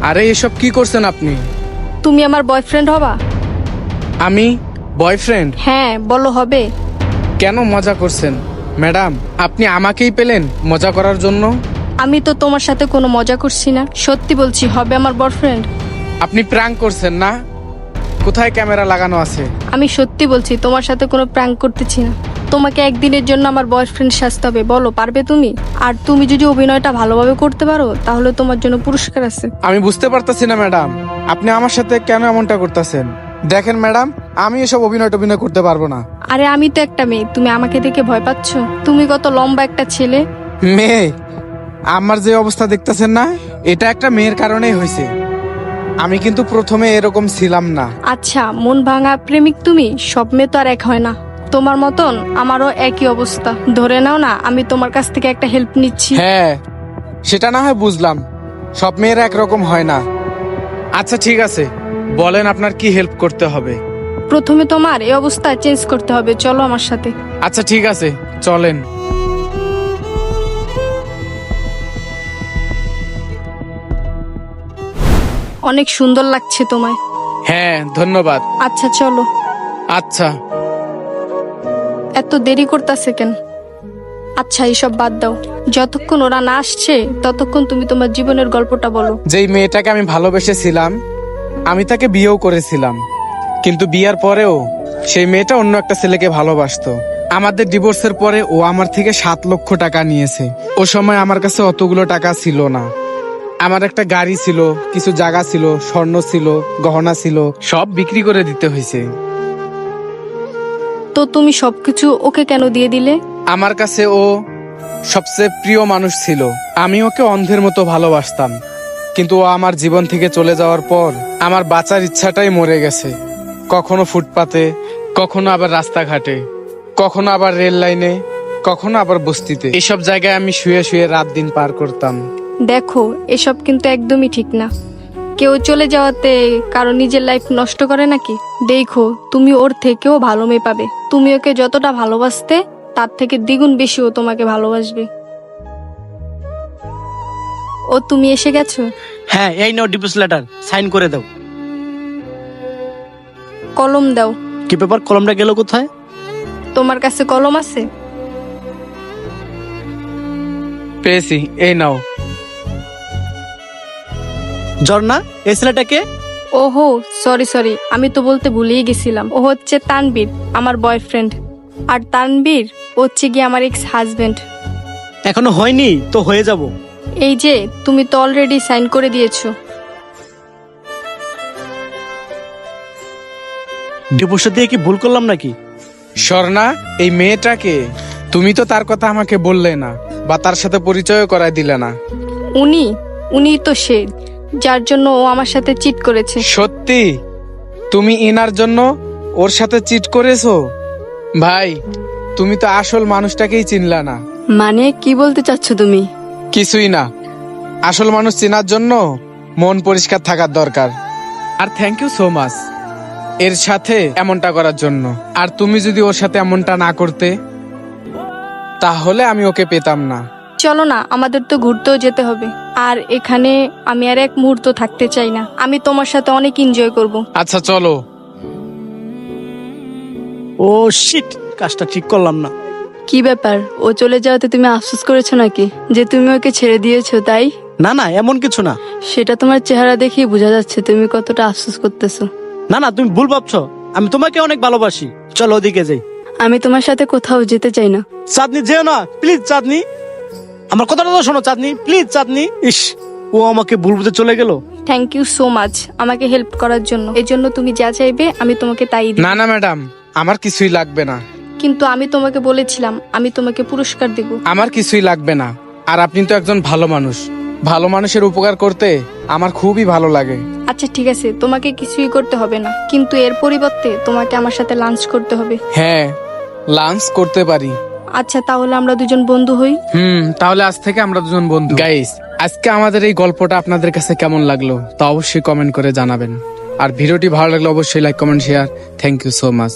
আরে এসব কি করছেন আপনি? তুমি আমার বয়ফ্রেন্ড হবা? আমি বয়ফ্রেন্ড? হ্যাঁ, বলো হবে। কেন মজা করছেন ম্যাডাম? আপনি আমাকেই পেলেন মজা করার জন্য? আমি তো তোমার সাথে কোনো মজা করছি না, সত্যি বলছি, হবে আমার বয়ফ্রেন্ড। আপনি প্র্যাঙ্ক করছেন না? কোথায় ক্যামেরা লাগানো আছে? আমি সত্যি বলছি, তোমার সাথে কোনো প্র্যাঙ্ক করতেছি না। তোমাকে একদিনের জন্য আমার বয়ফ্রেন্ড সাজতে হবে, বলো পারবে তুমি? আর তুমি যদি অভিনয়টা ভালোভাবে করতে পারো তাহলে তোমার জন্য পুরস্কার আছে। আমি বুঝতে পারতাছি না ম্যাডাম, আপনি আমার সাথে কেন এমনটা করতেছেন? দেখেন ম্যাডাম, আমি এসব অভিনয় করতে পারবো না। আরে আমি তো একটা মেয়ে, তুমি আমাকে দেখে ভয় পাচ্ছ? তুমি কত লম্বা একটা ছেলে। মেয়ে? আমার যে অবস্থা দেখতেছেন না, এটা একটা মেয়ের কারণেই হয়েছে। আমি কিন্তু প্রথমে এরকম ছিলাম না। আচ্ছা, মন ভাঙা প্রেমিক তুমি, সব মেয়ে তো আর এক হয় না। তোমার মতন আমারও একই অবস্থা। ধরে নাও না আমি তোমার কাছ থেকে একটা হেল্প নিচ্ছি। হ্যাঁ, সেটা না হয় বুঝলাম, সব মেয়েরা একরকম হয় না। আচ্ছা ঠিক আছে, বলেন আপনার কি হেল্প করতে হবে? প্রথমে তোমার এই অবস্থা চেঞ্জ করতে হবে, চলো আমার সাথে। আচ্ছা ঠিক আছে, চলেন। অনেক সুন্দর লাগছে তোমায়। হ্যাঁ ধন্যবাদ। আচ্ছা চলো। আচ্ছা। এত দেরি করতেছে কেন? আচ্ছা এইসব বাদ দাও, যতক্ষণ ওরা না আসছে ততক্ষণ তুমি তোমার জীবনের গল্পটা বলো। যেই মেয়েটাকে আমি ভালোবেসেছিলাম, আমি তাকে বিয়েও করেছিলাম, কিন্তু বিয়ের পরেও সেই মেয়েটা অন্য একটা ছেলেকে ভালোবাসতো। আমাদের ডিভোর্সের পরে ও আমার থেকে 7 লক্ষ টাকা নিয়েছে। ও সময় আমার কাছে অতগুলো টাকা ছিল না। আমার একটা গাড়ি ছিল, কিছু জায়গা ছিল, স্বর্ণ ছিল, গহনা ছিল, সব বিক্রি করে দিতে হয়েছে। তো তুমি সবকিছু ওকে কেন দিয়ে দিলে? আমার কাছে ও সবচেয়ে প্রিয় মানুষ ছিল। আমি ওকে অন্ধের মতো ভালোবাসতাম, কিন্তু ও আমার জীবন থেকে চলে যাওয়ার পর আমার বাঁচার ইচ্ছাটাই মরে গেছে। কখনো ফুটপাতে, কখনো আবার রাস্তাঘাটে, কখনো আবার রেল লাইনে, কখনো আবার বস্তিতে। এসব জায়গায় আমি শুয়ে শুয়ে রাত দিন পার করতাম। দেখো, এসব কিন্তু একদমই ঠিক না। কেউ চলে যাওয়াতে কারো নিজের লাইফ নষ্ট করে নাকি? দেখো, তুমি ওর থেকেও ভালো মেয়ে পাবে। তুমি ওকে যতটা ভালোবাসতে তার থেকে দ্বিগুণ বেশি ও তোমাকে ভালোবাসবে। ও তুমি এসে গেছো? হ্যাঁ, এই নাও ডিভোর্স লেটার, সাইন করে দাও। কলম দাও। কি পেপার, কলমটা গেল কোথায়? তোমার কাছে কলম আছে? পেয়েছি, এই নাও। ঝর্ণা, এই ছেলেটাকে? ওহো, সরি, আমি তো বলতে ভুলেই গেছিলাম। ও হচ্ছে তানবীর, আমার বয়ফ্রেন্ড। আর তানবীর হচ্ছে গিয়ে আমার এক্স হাজবেন্ড। এখনো হয়নি তো হয়ে যাব। এই যে, তুমি তো অলরেডি সাইন করে দিয়েছো। ডিভোর্সটা দিয়ে কি ভুল করলাম নাকি? স্বর্ণা, এই মেয়েটাকে তুমি তো তার কথা আমাকে বললে না, বা তার সাথে পরিচয় করায় দিলে না। উনি তো সে, যার জন্য ও আমার সাথে চিট করেছে। সত্যি? তুমি ইনার জন্য ওর সাথে চিট করেছো? ভাই, তুমি তো আসল মানুষটাকেই চিনলা না। মানে কি বলতে চাচ্ছ তুমি? কিছুই না, আসল মানুষ চেনার জন্য মন পরিষ্কার থাকার দরকার। আর থ্যাংক ইউ সো মাচ এর সাথে এমনটা করার জন্য। আর তুমি যদি ওর সাথে এমনটা না করতে, তাহলে আমি ওকে পেতাম না। চলো না, আমাদের তো ঘুরতেও যেতে হবে। আর এখানে আমি আর এক মুহূর্ত থাকতে চাই না। আমি তোমার সাথে অনেক এনজয় করব। আচ্ছা চলো। ও শিট, কাজটা ঠিক করলাম না। কি ব্যাপার, ও চলে যাওয়াতে তুমি আফসোস করেছো নাকি, যে তুমি ওকে ছেড়ে দিয়েছো তাই? না না, এমন কিছু না। সেটা তোমার চেহারা দেখেই বোঝা যাচ্ছে তুমি কতটা আফসোস করতেছো। না না, তুমি ভুল ভাবছো। আমি তোমাকে অনেক ভালোবাসি। চলো ওদিকে যাই। আমি তোমার সাথে কোথাও যেতে চাই না। চাঁদনি যেও না প্লিজ। চাঁদনি, আমার কথাটা তো শোনো। চাঁদনি প্লিজ, চাঁদনি। ইস, ও আমাকে ভুল বুঝে চলে গেল। থ্যাংক ইউ সো মাচ আমাকে হেল্প করার জন্য। এর জন্য তুমি যা চাইবে আমি তোমাকে তাই দিই। না না ম্যাডাম, আমার কিছুই লাগবে না। কিন্তু আমি তোমাকে বলেছিলাম আমি তোমাকে পুরস্কার দেব। আমার কিছুই লাগবে না। আর আপনি তো একজন ভালো মানুষ, ভালো মানুষের উপকার করতে আমার খুবই ভালো লাগে। আচ্ছা ঠিক আছে, তোমাকে কিছুই করতে হবে না, কিন্তু এর পরিবর্তে তোমাকে আমার সাথে লাঞ্চ করতে হবে। হ্যাঁ, লাঞ্চ করতে পারি। আচ্ছা তাহলে আমরা দুজন বন্ধু হই। তাহলে আজ থেকে আমরা দুজন বন্ধু। গাইস, আজকে আমাদের এই গল্পটা আপনাদের কাছে কেমন লাগলো তা অবশ্যই কমেন্ট করে জানাবেন। আর ভিডিওটি ভালো লাগলে অবশ্যই like, comment, share. Thank you so much.